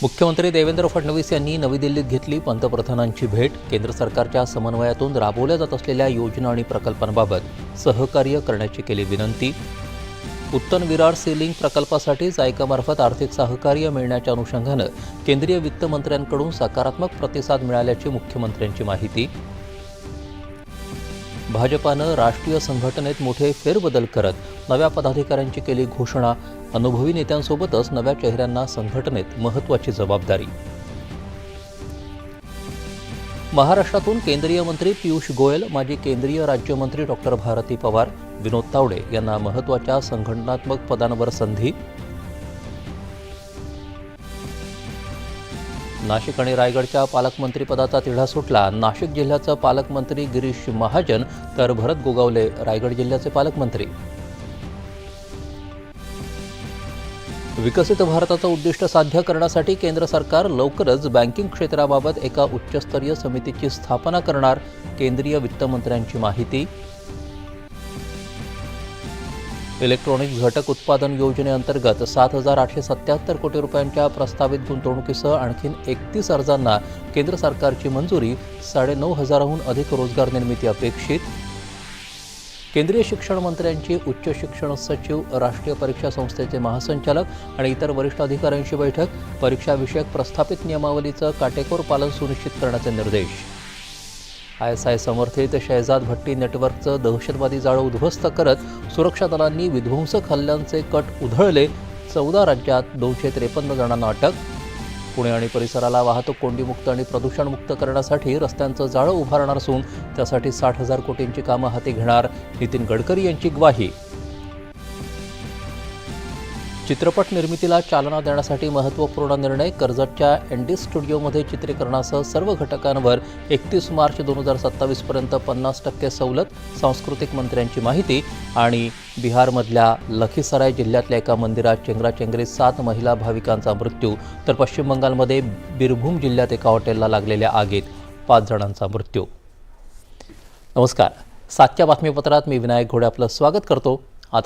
मुख्यमंत्री देवेंद्र फडणवीस यांनी नवी दिल्लीत घेतली पंतप्रधानांची भेट। केंद्र सरकारच्या समन्वयातून राबवल्या जात असलेल्या योजना आणि प्रकल्पांबाबत सहकार्य करण्याची केली विनंती। उत्तन विरार सीलिंग प्रकल्पासाठी जायकामार्फत आर्थिक सहकार्य मिळण्याच्या अनुषंगानं केंद्रीय वित्त मंत्र्यांकडून सकारात्मक प्रतिसाद मिळाल्याची मुख्यमंत्र्यांची माहिती। भाजपानं राष्ट्रीय संघटनेत मोठे फेरबदल करत नव्या पदाधिकाऱ्यांची केली घोषणा। अनुभवी नेत्यांसोबतच नव्या चेहऱ्यांना संघटनेत महत्त्वाची जबाबदारी। महाराष्ट्रातून केंद्रीय मंत्री पियुष गोयल, माजी केंद्रीय राज्यमंत्री डॉ. भारती पवार, विनोद तावडे यांना महत्त्वाच्या संघटनात्मक पदांवर संधी। नाशिक आणि रायगडच्या पालकमंत्रीपदाचा तिढा सुटला। नाशिक जिल्ह्याचे पालकमंत्री गिरीश महाजन तर भरत गोगावले रायगड जिल्ह्याचे पालकमंत्री। विकसित भारताचं उद्दिष्ट साध्य करण्यासाठी केंद्र सरकार लवकरच बँकिंग क्षेत्राबाबत एका उच्चस्तरीय समितीची स्थापना करणार। केंद्रीय वित्तमंत्र्यांची माहिती। इलेक्ट्रॉनिक्स घटक उत्पादन योजनेअंतर्गत 7,877 कोटी रुपयांच्या प्रस्तावित गुंतवणुकीसह आणखी 31 अर्जांना केंद्र सरकारची मंजुरी। 9,500हून अधिक रोजगार निर्मिती अपेक्षित। केंद्रीय शिक्षण मंत्र्यांची उच्च शिक्षण सचिव, राष्ट्रीय परीक्षा संस्थेचे महासंचालक आणि इतर वरिष्ठ अधिकाऱ्यांची बैठक। परीक्षाविषयक प्रस्थापित नियमावलीचं काटेकोर पालन सुनिश्चित करण्याचे निर्देश। ISI समर्थित शहजाद भट्टी नेटवर्कचं दहशतवादी जाळं उद्ध्वस्त करत सुरक्षा दलांनी विध्वंसक हल्ल्यांचे कट उधळले। 14 राज्यात 253 जणांना अटक। पुणे आणि परिसराला वाहतूक कोंडीमुक्त आणि प्रदूषणमुक्त करण्यासाठी रस्त्यांचं जाळं उभारणार असून त्यासाठी 60,000 कोटींची कामं हाती घेणार। नितीन गडकरी यांची ग्वाही। चित्रपट निर्मितीला चालना देण्यासाठी महत्त्वपूर्ण निर्णय। कर्जतच्या ND स्टुडिओमध्ये चित्रीकरणासह सर्व घटकांवर 31 मार्च 2027 पर्यंत 50% सवलत। सांस्कृतिक मंत्र्यांची माहिती। आणि बिहारमधल्या लखीसराय जिल्ह्यातल्या एका मंदिरात चेंगराचेंगरीत 7 महिला भाविकांचा मृत्यू, तर पश्चिम बंगालमध्ये बीरभूम जिल्ह्यात एका हॉटेलला लागलेल्या आगीत 5 जणांचा मृत्यू। नमस्कार, 7च्या बातमीपत्रात मी विनायक घोडे आपलं स्वागत करतो।